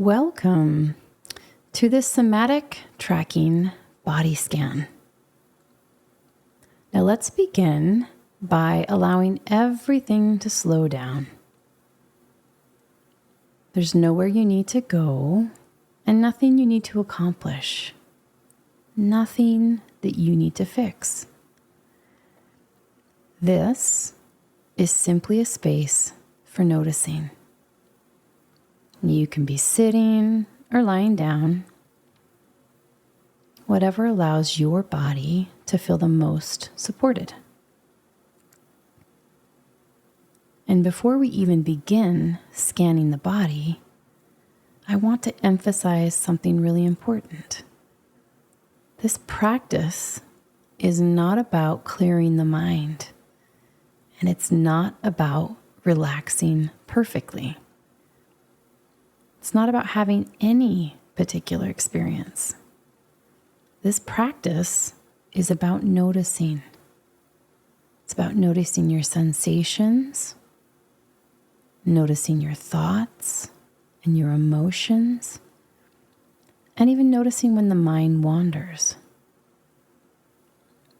Welcome to this somatic tracking body scan. Now let's begin by allowing everything to slow down. There's nowhere you need to go and nothing you need to accomplish. Nothing that you need to fix. This is simply a space for noticing. You can be sitting or lying down, whatever allows your body to feel the most supported. And before we even begin scanning the body, I want to emphasize something really important. This practice is not about clearing the mind, and it's not about relaxing perfectly. It's not about having any particular experience. This practice is about noticing. It's about noticing your sensations, noticing your thoughts and your emotions, and even noticing when the mind wanders.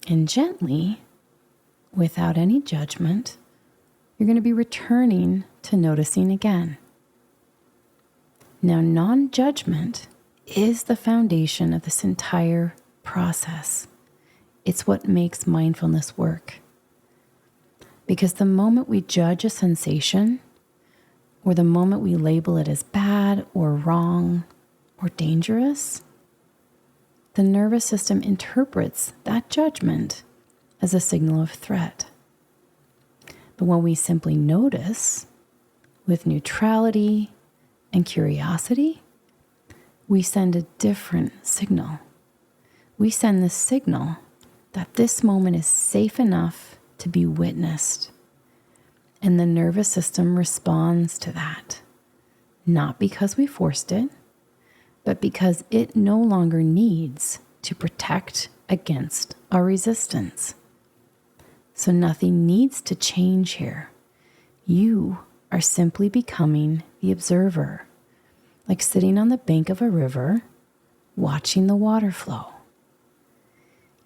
And gently, without any judgment, you're going to be returning to noticing again. Now, non-judgment is the foundation of this entire process. It's what makes mindfulness work. Because the moment we judge a sensation, or the moment we label it as bad or wrong or dangerous, the nervous system interprets that judgment as a signal of threat. But when we simply notice with neutrality and curiosity, we send a different signal. We send the signal that this moment is safe enough to be witnessed. And the nervous system responds to that, not because we forced it, but because it no longer needs to protect against our resistance. So nothing needs to change here. You are simply becoming the observer, like sitting on the bank of a river, watching the water flow.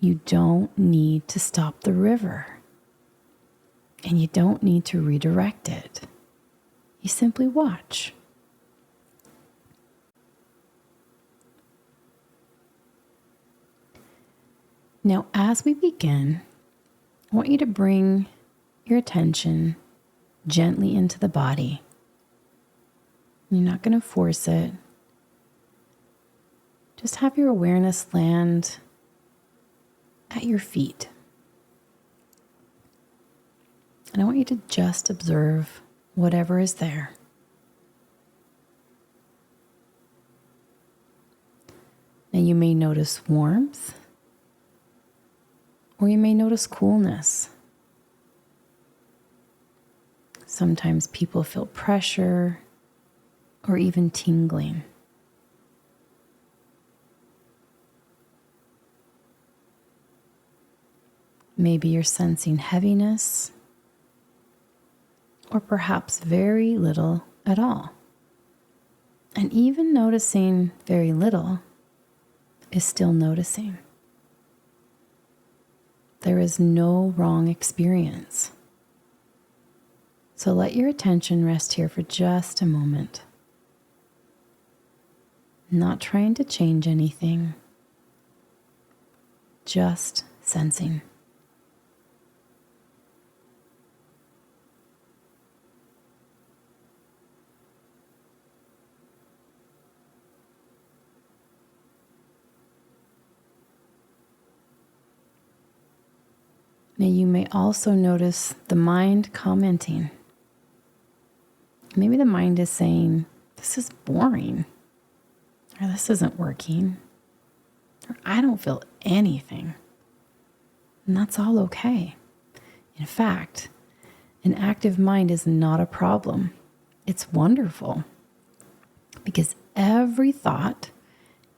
You don't need to stop the river, and you don't need to redirect it. You simply watch. Now, as we begin, I want you to bring your attention gently into the body. You're not going to force it. Just have your awareness land at your feet. And I want you to just observe whatever is there. Now you may notice warmth, or you may notice coolness. Sometimes people feel pressure or even tingling. Maybe you're sensing heaviness, or perhaps very little at all. And even noticing very little is still noticing. There is no wrong experience. So let your attention rest here for just a moment. Not trying to change anything, just sensing. Now you may also notice the mind commenting. Maybe the mind is saying, "This is boring," or "This isn't working," or "I don't feel anything." And that's all okay. In fact, an active mind is not a problem. It's wonderful because every thought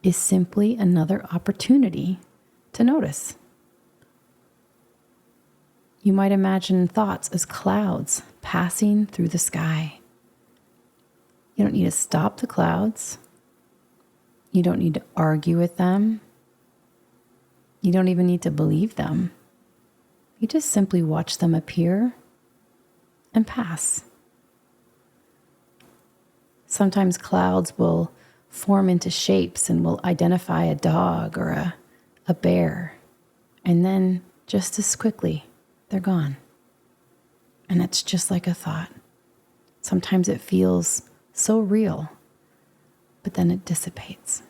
is simply another opportunity to notice. You might imagine thoughts as clouds passing through the sky. You don't need to stop the clouds You don't need to argue with them. You don't even need to believe them. You just simply watch them appear and pass. Sometimes clouds will form into shapes and will identify a dog or a bear. And then just as quickly, they're gone. And it's just like a thought. Sometimes it feels so real, but then it dissipates.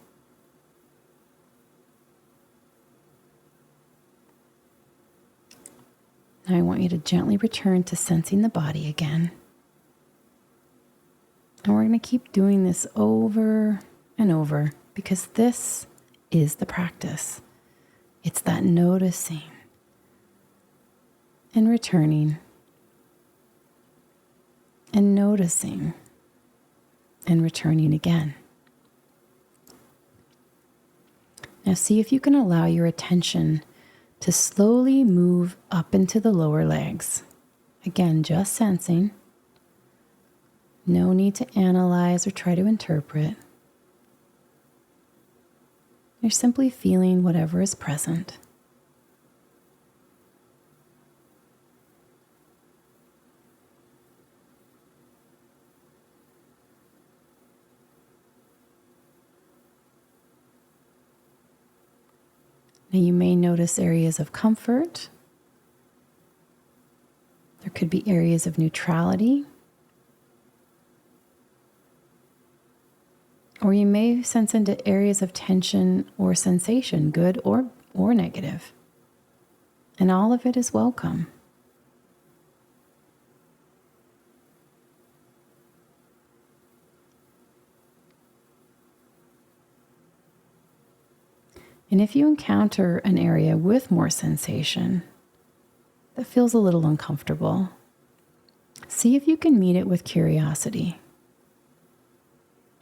Now I want you to gently return to sensing the body again. And we're going to keep doing this over and over because this is the practice. It's that noticing and returning and noticing and returning again. Now see if you can allow your attention to slowly move up into the lower legs. Again, just sensing. No need to analyze or try to interpret. You're simply feeling whatever is present. Now you may notice areas of comfort. There could be areas of neutrality. Or you may sense into areas of tension or sensation, good or negative. And all of it is welcome. And if you encounter an area with more sensation that feels a little uncomfortable, see if you can meet it with curiosity.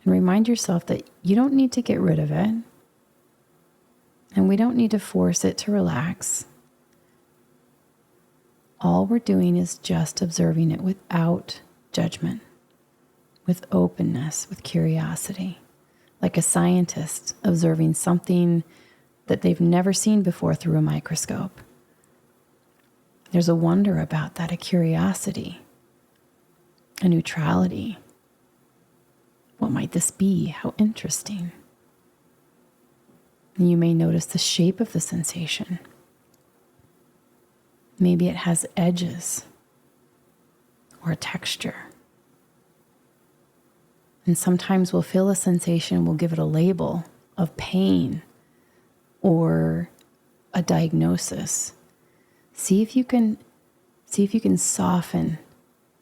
And remind yourself that you don't need to get rid of it, and we don't need to force it to relax. All we're doing is just observing it without judgment, with openness, with curiosity, like a scientist observing something that they've never seen before through a microscope. There's a wonder about that, a curiosity, a neutrality. What might this be? How interesting. And you may notice the shape of the sensation. Maybe it has edges or a texture. And sometimes we'll feel a sensation, we'll give it a label of pain or a diagnosis. See if you can soften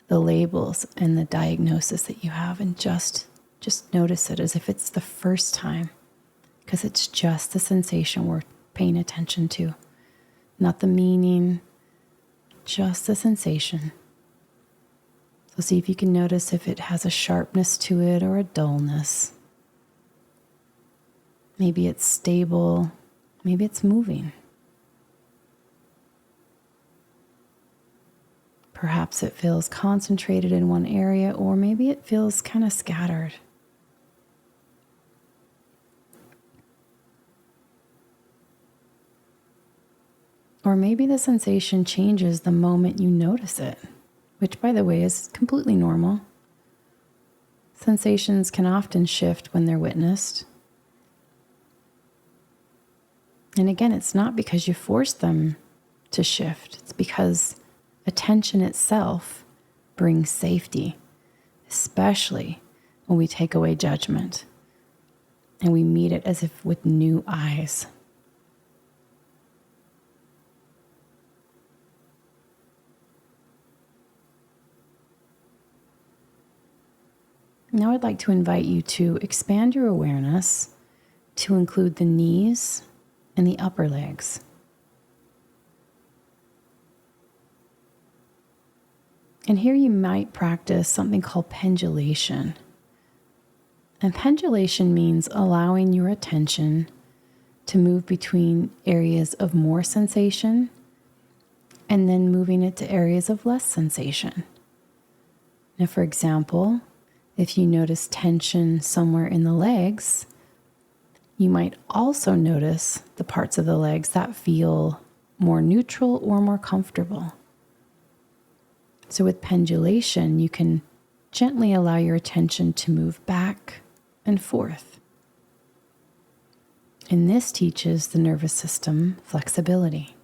the labels and the diagnosis that you have and just notice it as if it's the first time, because it's just the sensation we're paying attention to, not the meaning, just the sensation. So see if you can notice if it has a sharpness to it or a dullness. Maybe it's stable, maybe it's moving. Perhaps it feels concentrated in one area, or maybe it feels kind of scattered. Or maybe the sensation changes the moment you notice it, which, by the way, is completely normal. Sensations can often shift when they're witnessed. And again, it's not because you force them to shift. It's because attention itself brings safety, especially when we take away judgment and we meet it as if with new eyes. Now I'd like to invite you to expand your awareness to include the knees and the upper legs. And here you might practice something called pendulation. And pendulation means allowing your attention to move between areas of more sensation and then moving it to areas of less sensation. Now, for example, if you notice tension somewhere in the legs, You might also notice the parts of the legs that feel more neutral or more comfortable. So with pendulation, you can gently allow your attention to move back and forth. And this teaches the nervous system flexibility.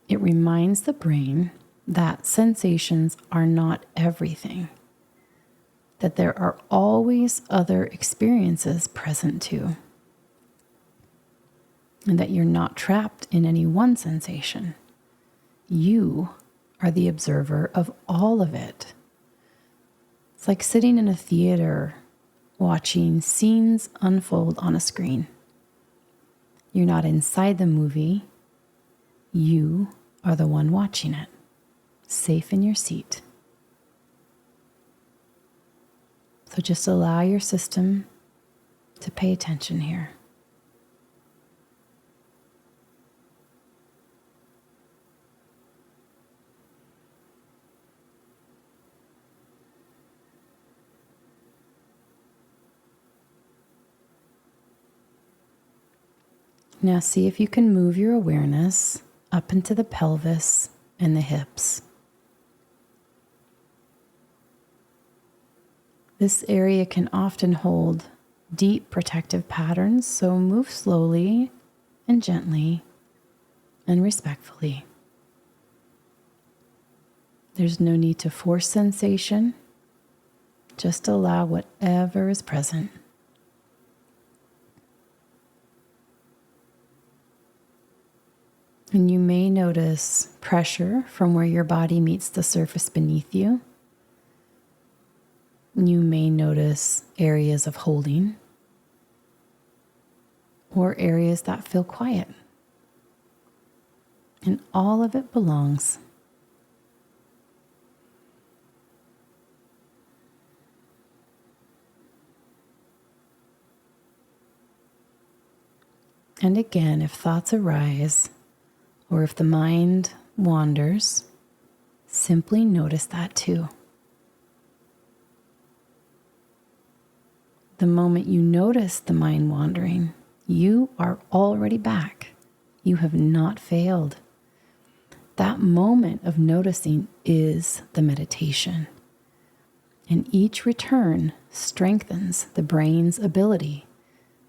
It reminds the brain that sensations are not everything, that there are always other experiences present too, and that you're not trapped in any one sensation. You are the observer of all of it. It's like sitting in a theater watching scenes unfold on a screen. You're not inside the movie. You are the one watching it, safe in your seat. So just allow your system to pay attention here. Now see if you can move your awareness up into the pelvis and the hips. This area can often hold deep protective patterns, so move slowly and gently and respectfully. There's no need to force sensation. Just allow whatever is present. And you may notice pressure from where your body meets the surface beneath you. You may notice areas of holding or areas that feel quiet. And all of it belongs. And again, if thoughts arise, or if the mind wanders, simply notice that too. The moment you notice the mind wandering, you are already back. You have not failed. That moment of noticing is the meditation. And each return strengthens the brain's ability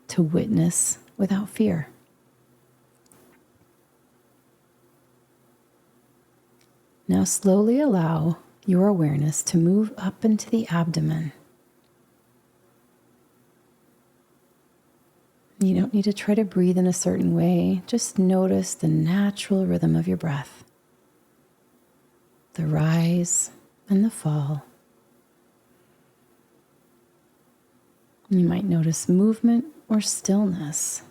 to witness without fear. Now slowly allow your awareness to move up into the abdomen. You don't need to try to breathe in a certain way. Just notice the natural rhythm of your breath, the rise and the fall. You might notice movement or stillness.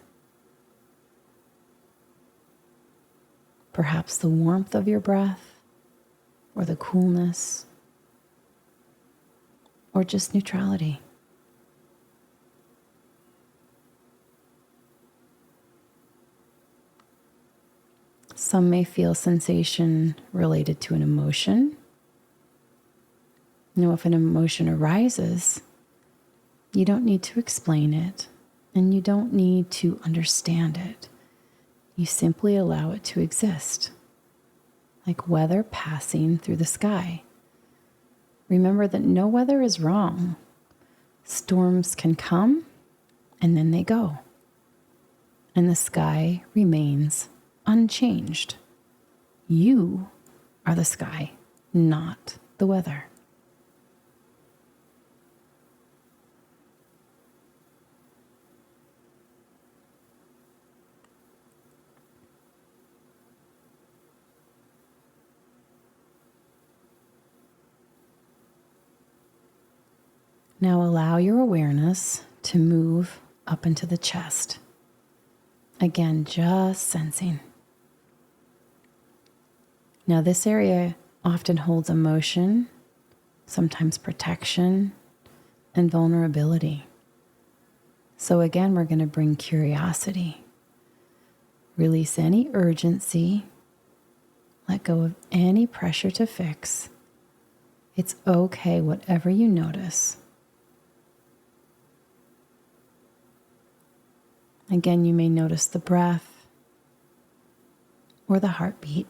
Perhaps the warmth of your breath, or the coolness, or just neutrality. Some may feel sensation related to an emotion. If an emotion arises, you don't need to explain it, and you don't need to understand it. You simply allow it to exist, like weather passing through the sky. Remember that no weather is wrong. Storms can come, and then they go. And the sky remains unchanged. You are the sky, not the weather. Now allow your awareness to move up into the chest. Again, just sensing. Now this area often holds emotion, sometimes protection, and vulnerability. So again, we're going to bring curiosity. Release any urgency. Let go of any pressure to fix. It's okay, whatever you notice. Again, you may notice the breath or the heartbeat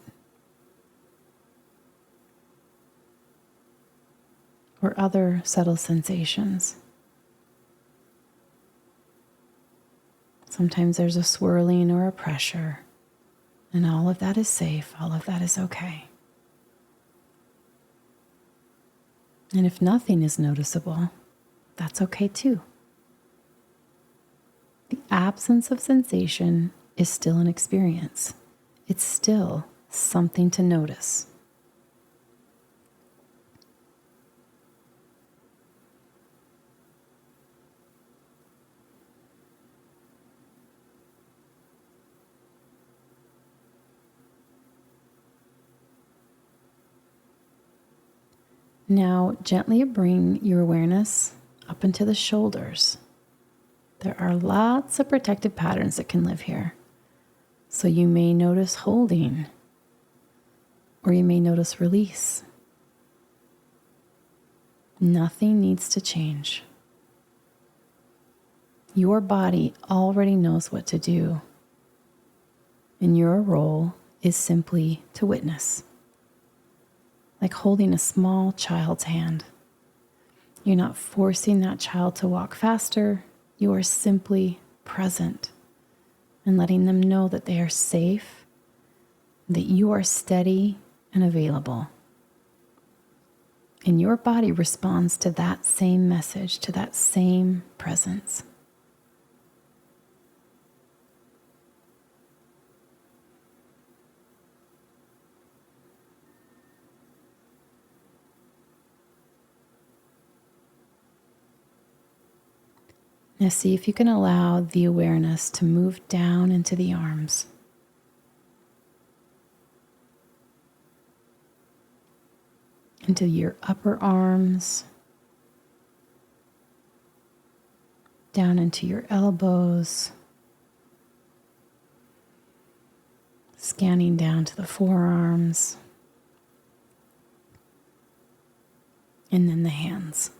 or other subtle sensations. Sometimes there's a swirling or a pressure, and all of that is safe, all of that is okay. And if nothing is noticeable, that's okay too. The absence of sensation is still an experience. It's still something to notice. Now, gently bring your awareness up into the shoulders. There are lots of protective patterns that can live here. So you may notice holding, or you may notice release. Nothing needs to change. Your body already knows what to do, and your role is simply to witness. Like holding a small child's hand. You're not forcing that child to walk faster. You are simply present and letting them know that they are safe, that you are steady and available. And your body responds to that same message, to that same presence. Now see if you can allow the awareness to move down into the arms. Into your upper arms. Down into your elbows. Scanning down to the forearms. And then the hands.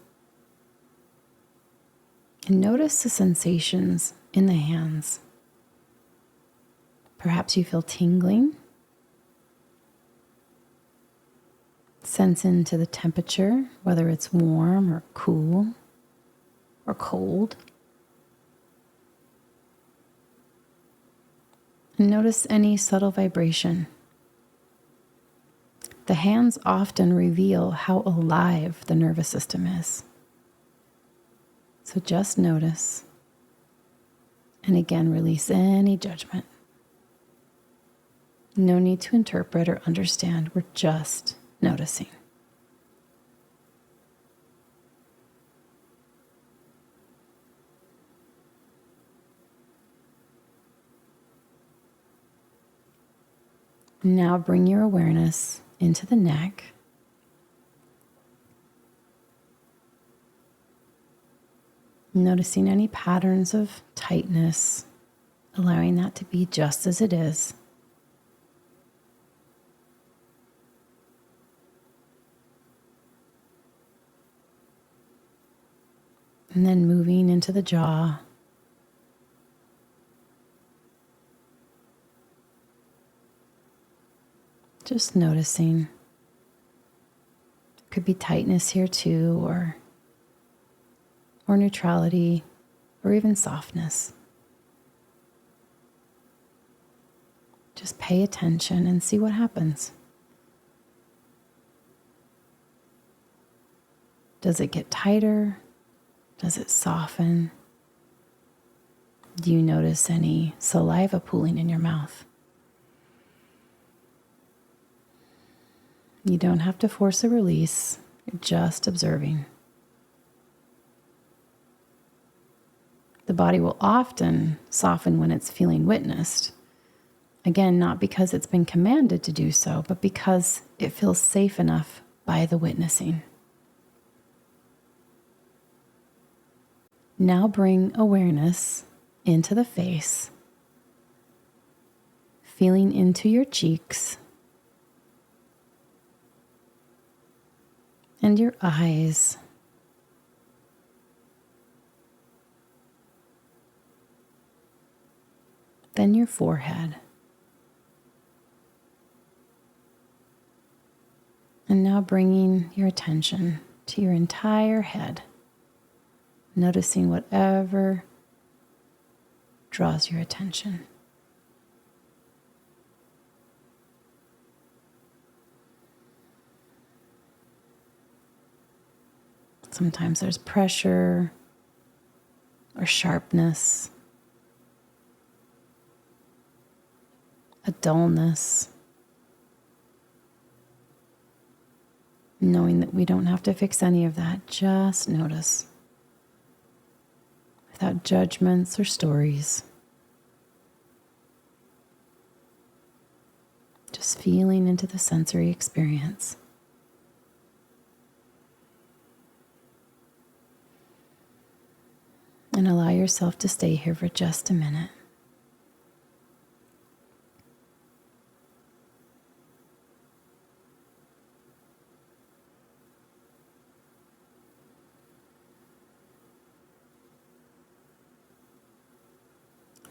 And notice the sensations in the hands. Perhaps you feel tingling. Sense into the temperature, whether it's warm or cool or cold. And notice any subtle vibration. The hands often reveal how alive the nervous system is. So just notice, and again, release any judgment. No need to interpret or understand, we're just noticing. Now bring your awareness into the neck. Noticing any patterns of tightness, allowing that to be just as it is. And then moving into the jaw. Just noticing. Could be tightness here too, or neutrality, or even softness. Just pay attention and see what happens. Does it get tighter? Does it soften? Do you notice any saliva pooling in your mouth? You don't have to force a release. You're just observing. The body will often soften when it's feeling witnessed. Again, not because it's been commanded to do so, but because it feels safe enough by the witnessing. Now bring awareness into the face, feeling into your cheeks and your eyes. then your forehead. And now bringing your attention to your entire head, noticing whatever draws your attention. Sometimes there's pressure or sharpness, a dullness, knowing that we don't have to fix any of that, just notice without judgments or stories. Just feeling into the sensory experience. And allow yourself to stay here for just a minute.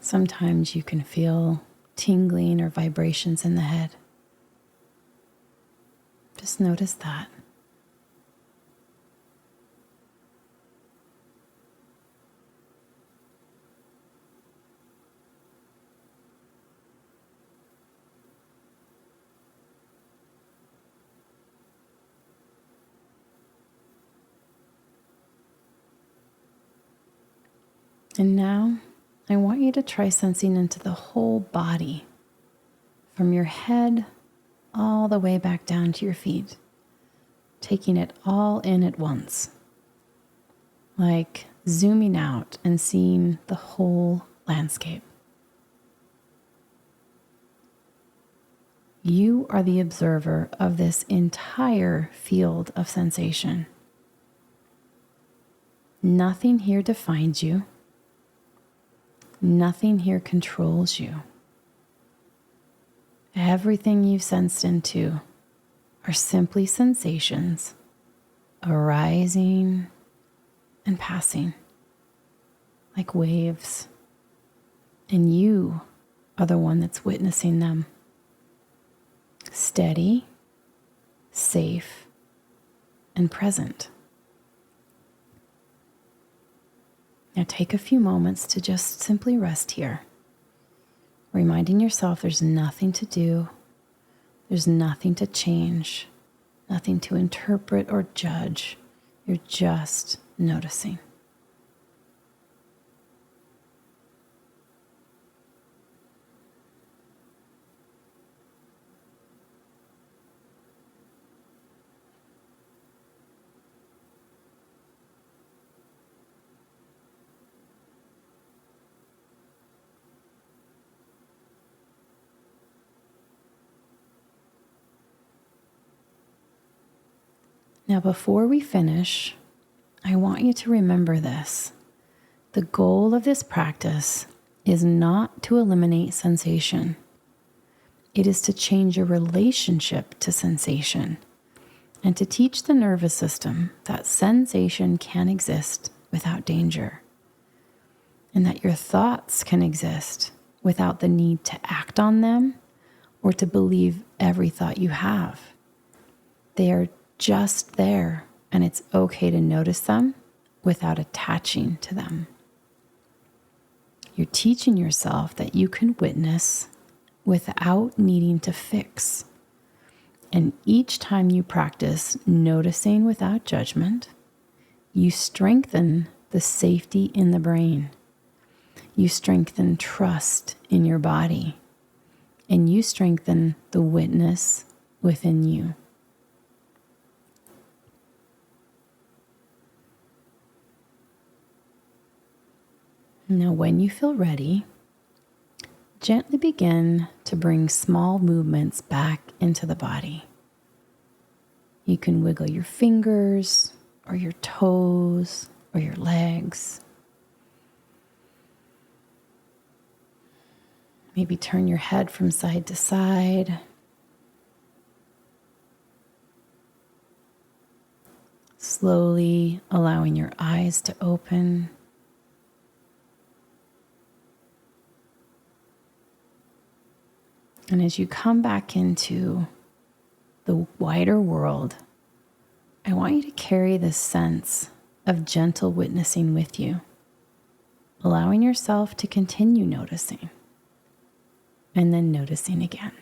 Sometimes you can feel tingling or vibrations in the head. Just notice that. And now, I want you to try sensing into the whole body, from your head all the way back down to your feet, taking it all in at once, like zooming out and seeing the whole landscape. You are the observer of this entire field of sensation. Nothing here defines you. Nothing here controls you. Everything you've sensed into are simply sensations arising and passing like waves. And you are the one that's witnessing them. Steady, safe, and present. Now take a few moments to just simply rest here, reminding yourself there's nothing to do, there's nothing to change, nothing to interpret or judge. You're just noticing. Now, before we finish, I want you to remember this. The goal of this practice is not to eliminate sensation. It is to change your relationship to sensation and to teach the nervous system that sensation can exist without danger, and that your thoughts can exist without the need to act on them or to believe every thought you have. They are just there, and it's okay to notice them without attaching to them. You're teaching yourself that you can witness without needing to fix. And each time you practice noticing without judgment, you strengthen the safety in the brain. You strengthen trust in your body, and you strengthen the witness within you. Now, when you feel ready, gently begin to bring small movements back into the body. You can wiggle your fingers or your toes or your legs. Maybe turn your head from side to side. Slowly allowing your eyes to open. And as you come back into the wider world, I want you to carry this sense of gentle witnessing with you, allowing yourself to continue noticing and then noticing again.